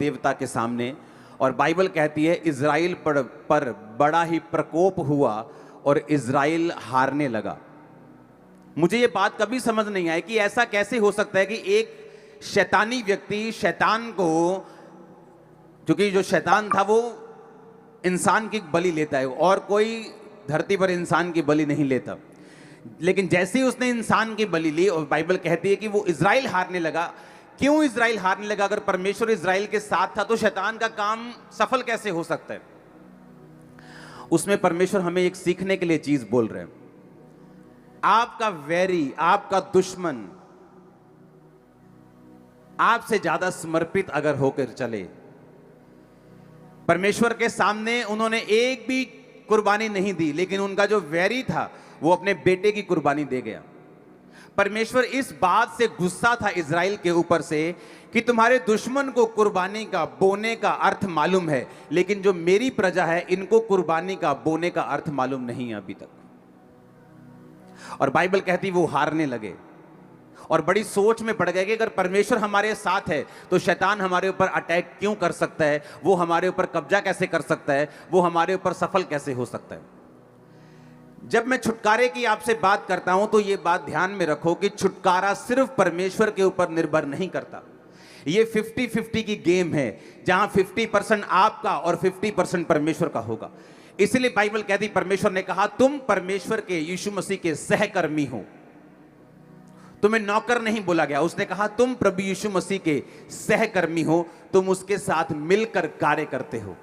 देवता के सामने, और बाइबल कहती है इज़राइल पर बड़ा ही प्रकोप हुआ और इज़राइल हारने लगा। मुझे ये बात कभी समझ नहीं आई कि ऐसा कैसे हो सकता है कि एक शैतानी व्यक्ति शैतान को, क्योंकि जो शैतान था वो इंसान की बलि लेता है और कोई धरती पर इंसान की बलि नहीं लेता, लेकिन जैसे ही उसने इंसान की बलि ली और बाइबल कहती है कि वो इज़राइल हारने लगा। क्यों इज़राइल हारने लगा? अगर परमेश्वर इज़राइल के साथ था तो शैतान का काम सफल कैसे हो सकता है? उसमें परमेश्वर हमें एक सीखने के लिए चीज बोल रहे हैं। आपका वैरी, आपका दुश्मन आपसे ज्यादा समर्पित अगर होकर चले, परमेश्वर के सामने उन्होंने एक भी कुर्बानी नहीं दी, लेकिन उनका जो वैरी था वो अपने बेटे की कुर्बानी दे गया। परमेश्वर इस बात से गुस्सा था इज़राइल के ऊपर से कि तुम्हारे दुश्मन को कुर्बानी का, बोने का अर्थ मालूम है, लेकिन जो मेरी प्रजा है इनको कुर्बानी का, बोने का अर्थ मालूम नहीं है अभी तक। और बाइबल कहती वो हारने लगे और बड़ी सोच में पड़ गए कि अगर परमेश्वर हमारे साथ है तो शैतान हमारे ऊपर अटैक क्यों कर सकता है, वो हमारे ऊपर कब्जा कैसे कर सकता है, वो हमारे ऊपर सफल कैसे हो सकता है। जब मैं छुटकारे की आपसे बात करता हूं तो ये बात ध्यान में रखो कि छुटकारा सिर्फ परमेश्वर के ऊपर निर्भर नहीं करता। ये 50-50 की गेम है, जहां 50% आपका और 50% परमेश्वर का होगा। इसलिए बाइबल कहती, परमेश्वर ने कहा तुम परमेश्वर के, यीशु मसीह के सहकर्मी हो। तुम्हें नौकर नहीं बोला गया, उसने कहा तुम प्रभु यीशु मसीह के सहकर्मी हो, तुम उसके साथ मिलकर कार्य करते हो।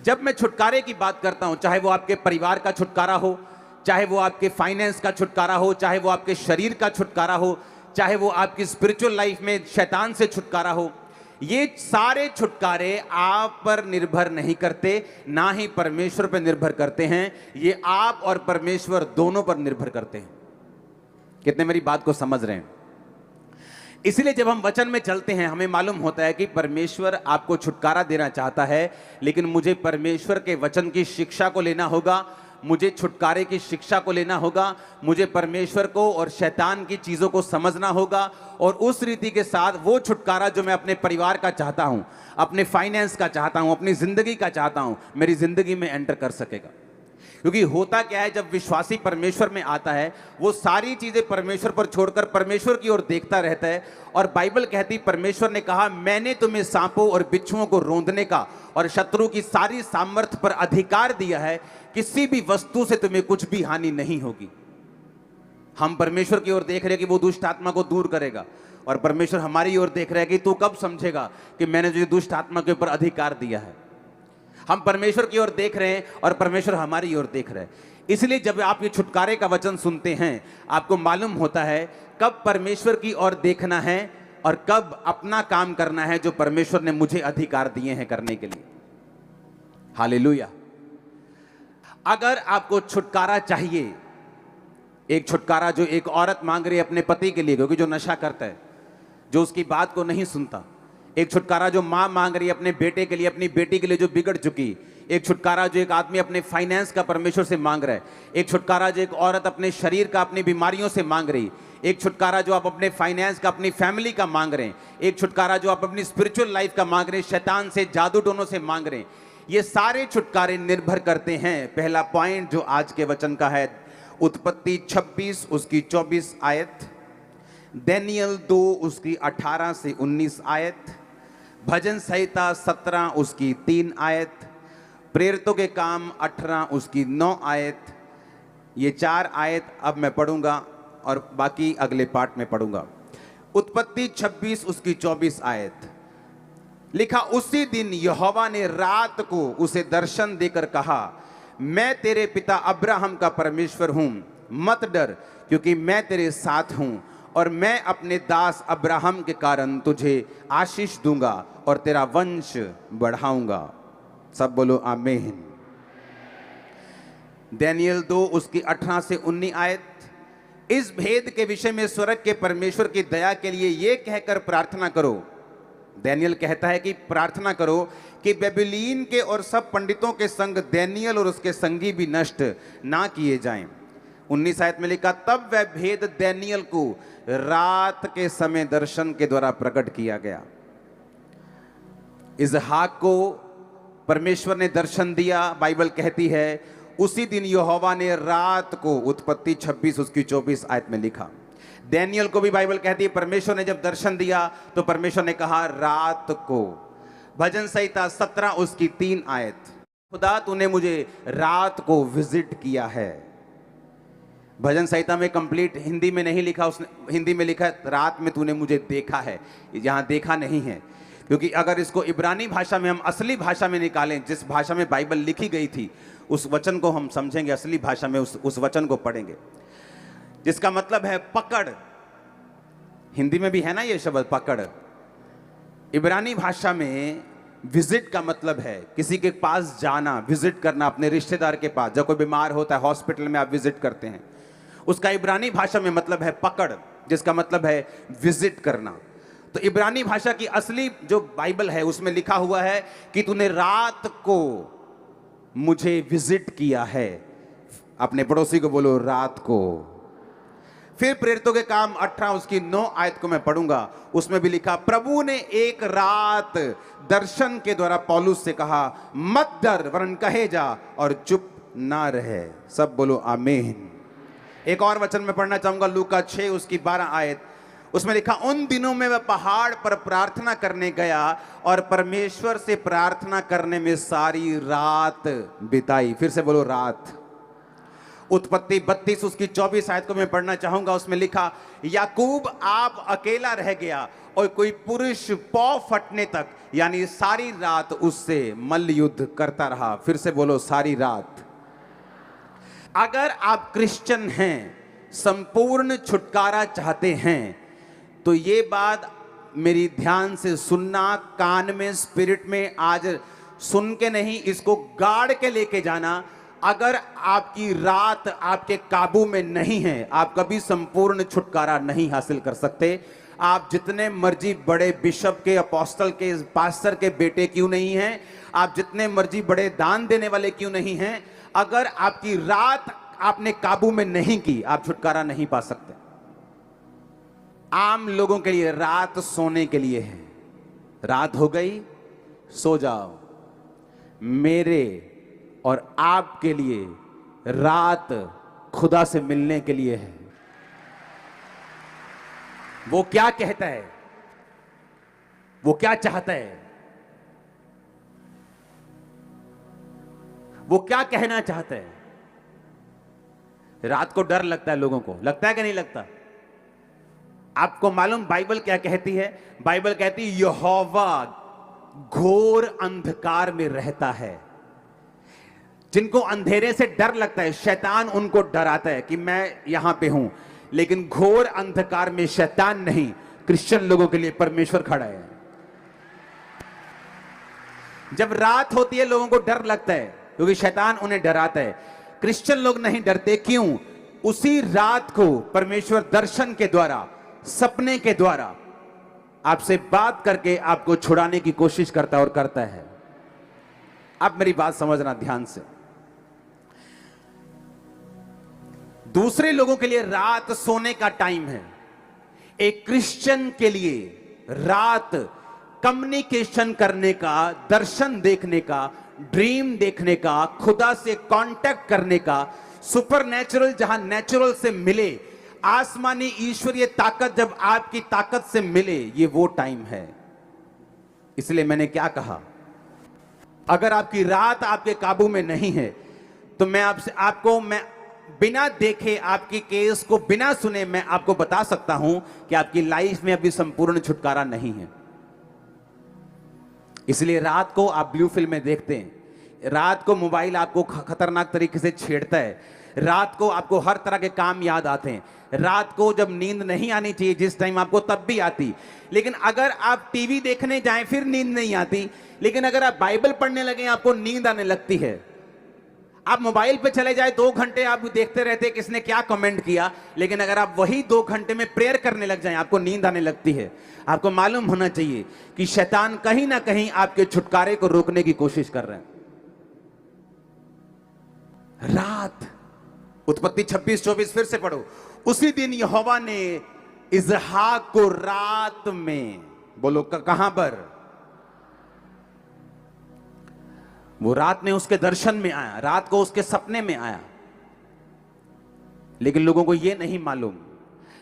जब मैं छुटकारे की बात करता हूं, चाहे वो आपके परिवार का छुटकारा हो, चाहे वो आपके फाइनेंस का छुटकारा हो, चाहे वो आपके शरीर का छुटकारा हो, चाहे वो आपकी स्पिरिचुअल लाइफ में शैतान से छुटकारा हो, ये सारे छुटकारे आप पर निर्भर नहीं करते, ना ही परमेश्वर पर निर्भर करते हैं। ये आप और परमेश्वर दोनों पर निर्भर करते हैं। कितने मेरी बात को समझ रहे हैं? इसलिए जब हम वचन में चलते हैं हमें मालूम होता है कि परमेश्वर आपको छुटकारा देना चाहता है, लेकिन मुझे परमेश्वर के वचन की शिक्षा को लेना होगा, मुझे छुटकारे की शिक्षा को लेना होगा, मुझे परमेश्वर को और शैतान की चीज़ों को समझना होगा, और उस रीति के साथ वो छुटकारा जो मैं अपने परिवार का चाहता हूँ, अपने फाइनेंस का चाहता हूँ, अपनी ज़िंदगी का चाहता हूँ, मेरी ज़िंदगी में एंटर कर सकेगा। क्योंकि होता क्या है, जब विश्वासी परमेश्वर में आता है वो सारी चीजें परमेश्वर पर छोड़कर परमेश्वर की ओर देखता रहता है। और बाइबल कहती, परमेश्वर ने कहा मैंने तुम्हें सांपों और बिच्छुओं को रौंदने का और शत्रु की सारी सामर्थ्य पर अधिकार दिया है, किसी भी वस्तु से तुम्हें कुछ भी हानि नहीं होगी। हम परमेश्वर की ओर देख रहे हैं कि वो दुष्ट आत्मा को दूर करेगा, और परमेश्वर हमारी ओर देख रहा है कि तू कब समझेगा कि मैंने तुझे दुष्ट आत्मा के ऊपर अधिकार दिया है। हम परमेश्वर की ओर देख रहे हैं और परमेश्वर हमारी ओर देख रहे हैं। इसलिए जब आप ये छुटकारे का वचन सुनते हैं, आपको मालूम होता है कब परमेश्वर की ओर देखना है और कब अपना काम करना है जो परमेश्वर ने मुझे अधिकार दिए हैं करने के लिए। हालेलुया। अगर आपको छुटकारा चाहिए, एक छुटकारा जो एक औरत मांग रही है अपने पति के लिए, क्योंकि जो नशा करता है, जो उसकी बात को नहीं सुनता, एक छुटकारा जो माँ मांग रही है अपने बेटे के लिए, अपनी बेटी के लिए जो बिगड़ चुकी, एक छुटकारा जो एक आदमी अपने फाइनेंस का परमेश्वर से मांग रहा है, एक छुटकारा जो एक औरत अपने शरीर का, अपनी बीमारियों से मांग रही, एक छुटकारा जो आप अपने फाइनेंस का, अपनी फैमिली का मांग रहे हैं, एक छुटकारा जो आप अपनी स्पिरिचुअल लाइफ का मांग रहे हैं, शैतान से, जादू टोनों से मांग रहे हैं। ये सारे छुटकारे निर्भर करते हैं। पहला पॉइंट जो आज के वचन का है, उत्पत्ति 26 उसकी 24 आयत, दानियेल 2 उसकी 18 से 19 आयत, भजन संहिता 17 उसकी 3 आयत, प्रेरितों के काम 18 उसकी 9 आयत। ये 4 आयत अब मैं पढ़ूंगा और बाकी अगले पार्ट में पढ़ूंगा। उत्पत्ति 26 उसकी 24 आयत लिखा, उसी दिन यहोवा ने रात को उसे दर्शन देकर कहा, मैं तेरे पिता अब्राहम का परमेश्वर हूं, मत डर, क्योंकि मैं तेरे साथ हूं और मैं अपने दास अब्राहम के कारण तुझे आशीष दूंगा और तेरा वंश बढ़ाऊंगा। सब बोलो आमीन। दानियेल 2 उसकी 18 से 19 आयत, इस भेद के विषय में स्वर्ग के परमेश्वर की दया के लिए यह कहकर प्रार्थना करो। दानियेल कहता है कि प्रार्थना करो कि बेबीलोन के और सब पंडितों के संग दानियेल और उसके संगी भी नष्ट ना किए जाएं। 19 आयत में लिखा, तब वह भेद दानियेल को रात के समय दर्शन के द्वारा प्रकट किया गया। इसहाक को परमेश्वर ने दर्शन दिया। बाइबल कहती है उसी दिन यहोवा ने रात को, उत्पत्ति 26 उसकी 24 आयत में लिखा। डैनियल को भी बाइबल कहती है परमेश्वर ने जब दर्शन दिया तो परमेश्वर ने कहा रात को। भजन संहिता 17 उसकी 3 आयत, खुदा तूने मुझे रात को विजिट किया है। भजन संहिता में कंप्लीट हिंदी में नहीं लिखा, उसने हिंदी में लिखा रात में तूने मुझे देखा है, यहां देखा नहीं है। क्योंकि अगर इसको इब्रानी भाषा में हम असली भाषा में निकालें, जिस भाषा में बाइबल लिखी गई थी, उस वचन को हम समझेंगे, असली भाषा में उस वचन को पढ़ेंगे, जिसका मतलब है पकड़। हिंदी में भी है ना ये शब्द पकड़। इब्रानी भाषा में विजिट का मतलब है किसी के पास जाना, विजिट करना, अपने रिश्तेदार के पास। जब कोई बीमार होता है हॉस्पिटल में आप विजिट करते हैं, उसका इब्रानी भाषा में मतलब है पकड़, जिसका मतलब है विजिट करना। तो इब्रानी भाषा की असली जो बाइबल है उसमें लिखा हुआ है कि तूने रात को मुझे विजिट किया है। अपने पड़ोसी को बोलो रात को। फिर प्रेरितों के काम 18 उसकी 9 आयत को मैं पढ़ूंगा, उसमें भी लिखा प्रभु ने एक रात दर्शन के द्वारा पौलुस से कहा मत डर वरन कहे जा और चुप ना रहे। सब बोलो आमीन। एक और वचन में पढ़ना चाहूंगा, लूका 6 उसकी 12 आयत, उसमें लिखा उन दिनों में वह पहाड़ पर प्रार्थना करने गया और परमेश्वर से प्रार्थना करने में सारी रात बिताई। फिर से बोलो रात। उत्पत्ति 32 उसकी 24 आयत को मैं पढ़ना चाहूंगा, उसमें लिखा याकूब आप अकेला रह गया और कोई पुरुष पौ फटने तक, यानी सारी रात उससे मल्ल युद्ध करता रहा। फिर से बोलो सारी रात। अगर आप क्रिश्चियन हैं, संपूर्ण छुटकारा चाहते हैं, तो ये बात मेरी ध्यान से सुनना, कान में स्पिरिट में आज सुन के नहीं, इसको गाड़ के लेके जाना। अगर आपकी रात आपके काबू में नहीं है, आप कभी संपूर्ण छुटकारा नहीं हासिल कर सकते। आप जितने मर्जी बड़े बिशप के, अपोस्टल के, पास्टर के बेटे क्यों नहीं हैं, आप जितने मर्जी बड़े दान देने वाले क्यों नहीं हैं, अगर आपकी रात आपने काबू में नहीं की, आप छुटकारा नहीं पा सकते। आम लोगों के लिए रात सोने के लिए है। रात हो गई सो जाओ। मेरे और आपके लिए रात खुदा से मिलने के लिए है। वो क्या कहता है, वो क्या चाहता है, वो क्या कहना चाहता है। रात को डर लगता है लोगों को, लगता है कि नहीं लगता? आपको मालूम बाइबल क्या कहती है? बाइबल कहती है यहोवा घोर अंधकार में रहता है। जिनको अंधेरे से डर लगता है, शैतान उनको डराता है कि मैं यहां पे हूं, लेकिन घोर अंधकार में शैतान नहीं, क्रिश्चियन लोगों के लिए परमेश्वर खड़ा है। जब रात होती है लोगों को डर लगता है क्योंकि शैतान उन्हें डराता है। क्रिश्चियन लोग नहीं डरते, क्यों? उसी रात को परमेश्वर दर्शन के द्वारा, सपने के द्वारा आपसे बात करके आपको छुड़ाने की कोशिश करता है और करता है। आप मेरी बात समझना ध्यान से। दूसरे लोगों के लिए रात सोने का टाइम है, एक क्रिश्चियन के लिए रात कम्युनिकेशन करने का, दर्शन देखने का, ड्रीम देखने का, खुदा से कांटेक्ट करने का, सुपरनैचुरल जहां नेचुरल से मिले, आसमानी ईश्वरीय ताकत जब आपकी ताकत से मिले, ये वो टाइम है। इसलिए मैंने क्या कहा, अगर आपकी रात आपके काबू में नहीं है तो मैं बिना देखे, आपकी केस को बिना सुने मैं आपको बता सकता हूं कि आपकी लाइफ में अभी संपूर्ण छुटकारा नहीं है। इसलिए रात को आप ब्लू फिल्में देखते हैं, रात को मोबाइल आपको खतरनाक तरीके से छेड़ता है, रात को आपको हर तरह के काम याद आते हैं, रात को जब नींद नहीं आनी चाहिए जिस टाइम आपको, तब भी आती। लेकिन अगर आप टीवी देखने जाएं फिर नींद नहीं आती, लेकिन अगर आप बाइबल पढ़ने लगे आपको नींद आने लगती है। आप मोबाइल पे चले जाए 2 घंटे आप देखते रहते हैं किसने क्या कमेंट किया, लेकिन अगर आप वही 2 घंटे में प्रेयर करने लग जाएं आपको नींद आने लगती है। आपको मालूम होना चाहिए कि शैतान कहीं ना कहीं आपके छुटकारे को रोकने की कोशिश कर रहे हैं। रात, उत्पत्ति 26-24 फिर से पढ़ो। उसी दिन यहोवा ने इसहाक को रात में, बोलो कहां पर? वो रात में उसके दर्शन में आया, रात को उसके सपने में आया। लेकिन लोगों को यह नहीं मालूम,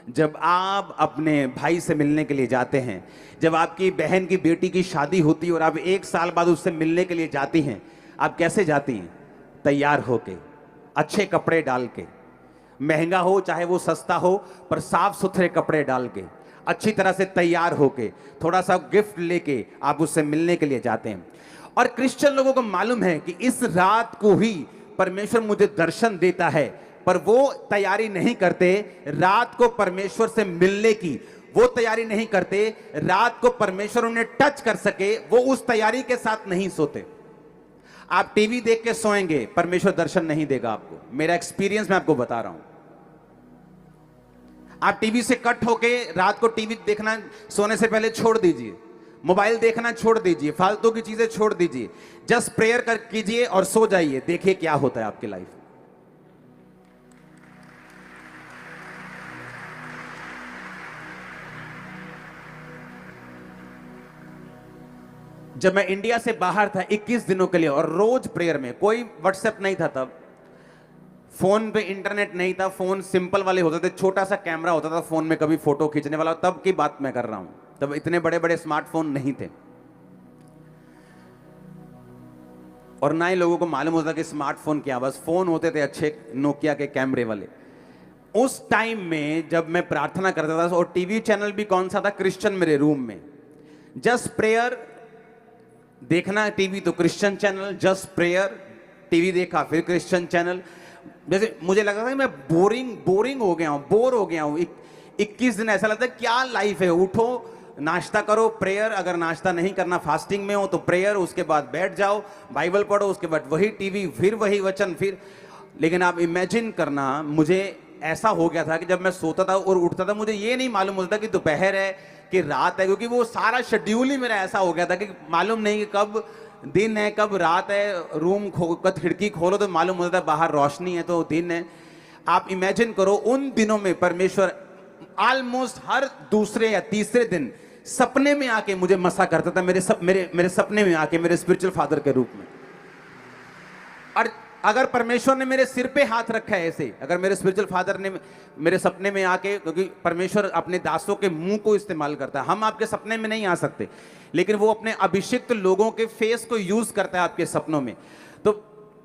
जब आप अपने भाई से मिलने के लिए जाते हैं, जब आपकी बहन की बेटी की शादी होती है और आप 1 साल बाद उससे मिलने के लिए जाती हैं, आप कैसे जाती हैं? तैयार होके, अच्छे कपड़े डाल के, महंगा हो चाहे वो सस्ता हो, पर साफ सुथरे कपड़े डाल के, अच्छी तरह से तैयार होके, थोड़ा सा गिफ्ट लेके आप उससे मिलने के लिए जाते हैं। और क्रिश्चियन लोगों को मालूम है कि इस रात को ही परमेश्वर मुझे दर्शन देता है, पर वो तैयारी नहीं करते रात को परमेश्वर से मिलने की, वो तैयारी नहीं करते रात को परमेश्वर उन्हें टच कर सके, वो उस तैयारी के साथ नहीं सोते। आप टीवी देख के सोएंगे, परमेश्वर दर्शन नहीं देगा आपको। मेरा एक्सपीरियंस मैं आपको बता रहा हूं। आप टीवी से कट होके रात को टीवी देखना सोने से पहले छोड़ दीजिए, मोबाइल देखना छोड़ दीजिए, फालतू की चीजें छोड़ दीजिए, जस्ट प्रेयर कर कीजिए और सो जाइए। देखिए क्या होता है आपकी लाइफ। जब मैं इंडिया से बाहर था 21 दिनों के लिए, और रोज प्रेयर में, कोई व्हाट्सएप नहीं था तब, फोन पे इंटरनेट नहीं था, फोन सिंपल वाले होते थे, छोटा सा कैमरा होता था फोन में, कभी फोटो खींचने वाला, तब की बात मैं कर रहा हूं। तब इतने बड़े बड़े स्मार्टफोन नहीं थे, और ना ही लोगों को मालूम होता कि स्मार्टफोन क्या। बस फोन होते थे अच्छे नोकिया के कैमरे वाले। उस टाइम में जब मैं प्रार्थना करता था, और टीवी चैनल भी कौन सा था? क्रिश्चियन। मेरे रूम में जस्ट प्रेयर देखना, टीवी तो Christian channel, just prayer, TV देखा फिर क्रिश्चियन चैनल। जैसे मुझे लगा था कि मैं बोरिंग हो गया हूं, बोर हो गया हूं। 21 दिन ऐसा लगता है क्या लाइफ है। उठो, नाश्ता करो, प्रेयर, अगर नाश्ता नहीं करना, फास्टिंग में हो तो प्रेयर, उसके बाद बैठ जाओ, बाइबल पढ़ो, उसके बाद वही टीवी, फिर वही वचन, फिर। लेकिन आप इमेजिन करना, मुझे ऐसा हो गया था कि जब मैं सोता था और उठता था, मुझे ये नहीं मालूम होता कि दोपहर है कि रात है, क्योंकि वो सारा शेड्यूल ही मेरा ऐसा हो गया था कि मालूम नहीं कि कब दिन है कब रात है। रूम खिड़की खोलो तो मालूम होता है बाहर रोशनी है तो दिन है। आप इमेजिन करो, उन दिनों में परमेश्वर ऑलमोस्ट हर दूसरे या तीसरे दिन सपने में आके मुझे मसा करता था, मेरे सपने में आके, मेरे स्पिरिचुअल फादर के रूप में। और अगर परमेश्वर ने मेरे सिर पे हाथ रखा है ऐसे, अगर मेरे स्पिरिचुअल फादर ने मेरे सपने में आके, क्योंकि परमेश्वर अपने दासों के मुंह को इस्तेमाल करता है, हम आपके सपने में नहीं आ सकते, लेकिन वो अपने अभिषिक्त लोगों के फेस को यूज करता है आपके सपनों में। तो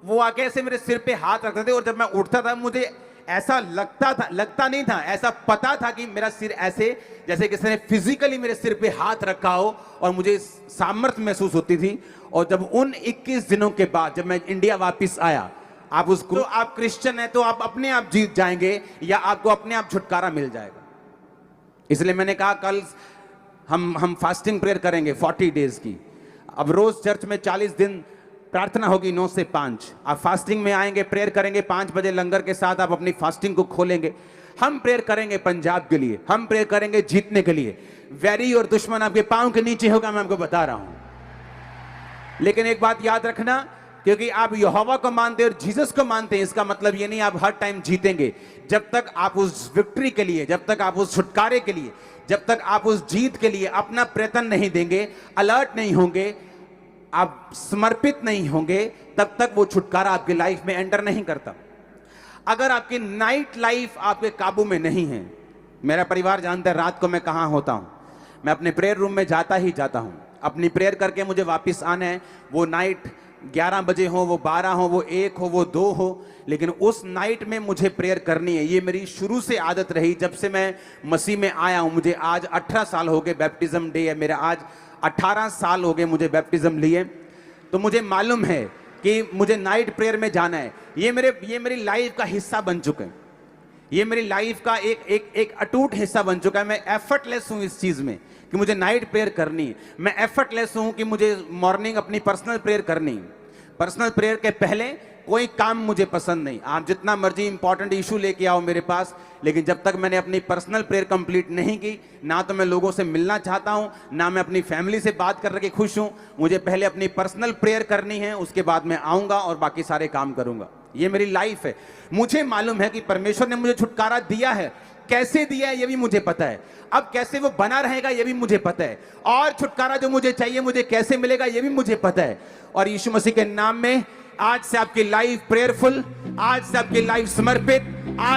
वो आके ऐसे मेरे सिर पे हाथ रखते थे, और जब मैं उठता था मुझे ऐसा लगता नहीं था, ऐसा पता था कि मेरा सिर ऐसे, जैसे किसी ने फिजिकली मेरे सिर पे हाथ रखा हो, और मुझे सामर्थ्य महसूस होती थी। और जब उन 21 दिनों के बाद जब मैं इंडिया वापस आया, आप उसको, तो आप क्रिश्चियन है तो आप अपने आप जीत जाएंगे, या आपको अपने आप छुटकारा मिल जाएगा। इसलिए मैंने कहा कल हम फास्टिंग प्रेयर करेंगे 40 डेज की। अब रोज चर्च में 40 दिन प्रार्थना होगी 9 से 5। आप फास्टिंग में आएंगे, प्रेयर करेंगे 5 बजे लंगर के साथ, आप अपनी फास्टिंग को खोलेंगे। हम प्रेयर करेंगे पंजाब के लिए, हम प्रेयर करेंगे जीतने के लिए। वैरी और दुश्मन आपके पांव के नीचे होगा, मैं आपको बता रहा हूं। लेकिन एक बात याद रखना, क्योंकि आप यहोवा को मानते हैं और जीसस को मानते हैं, इसका मतलब ये नहीं आप हर टाइम जीतेंगे। जब तक आप उस विक्ट्री के लिए, जब तक आप उस छुटकारे के लिए, जब तक आप उस जीत के लिए अपना प्रयत्न नहीं देंगे, अलर्ट नहीं होंगे, आप समर्पित नहीं होंगे, तब तक वो छुटकारा आपकी लाइफ में एंटर नहीं करता। अगर आपकी नाइट लाइफ आपके काबू में नहीं है, मेरा परिवार जानता है रात को मैं कहां होता हूं, मैं अपने प्रेयर रूम में जाता ही जाता हूं। अपनी प्रेयर करके मुझे वापस आना है, वो नाइट 11 बजे हो, वो 12 हो, वो 1 हो, वो 2 हो, लेकिन उस नाइट में मुझे प्रेयर करनी है। ये मेरी शुरू से आदत रही, जब से मैं मसीह में आया हूं। मुझे आज 18 साल हो गए, बैप्टिज्म डे है मेरा आज, 18 साल हो गए मुझे बैप्टिज्म लिए। तो मुझे मालूम है कि मुझे नाइट प्रेयर में जाना है। ये मेरी लाइफ का हिस्सा बन चुके हैं, ये मेरी लाइफ का एक अटूट हिस्सा बन चुका है। मैं एफर्टलेस हूं इस चीज में कि मुझे नाइट प्रेयर करनी है। मैं एफर्टलेस हूं कि मुझे मॉर्निंग अपनी पर्सनल प्रेयर करनी है। पर्सनल प्रेयर के पहले कोई काम मुझे पसंद नहीं। आप जितना मर्जी इंपॉर्टेंट इशू लेके आओ मेरे पास, लेकिन जब तक मैंने अपनी पर्सनल प्रेयर कंप्लीट नहीं की, ना तो मैं लोगों से मिलना चाहता हूं, ना मैं अपनी फैमिली से बात करके खुश हूं। मुझे पहले अपनी पर्सनल प्रेयर करनी है, उसके बाद मैं आऊंगा और बाकी सारे काम करूंगा। ये मेरी लाइफ है। मुझे मालूम है कि परमेश्वर ने मुझे छुटकारा दिया है, कैसे दिया है ये भी मुझे पता है, अब कैसे वो बना रहेगा ये भी मुझे पता है, और छुटकारा जो मुझे चाहिए मुझे कैसे मिलेगा ये भी मुझे पता है। और यीशु मसीह के नाम में आज से आपकी लाइफ प्रेयरफुल, आज से आपकी लाइफ समर्पित, आज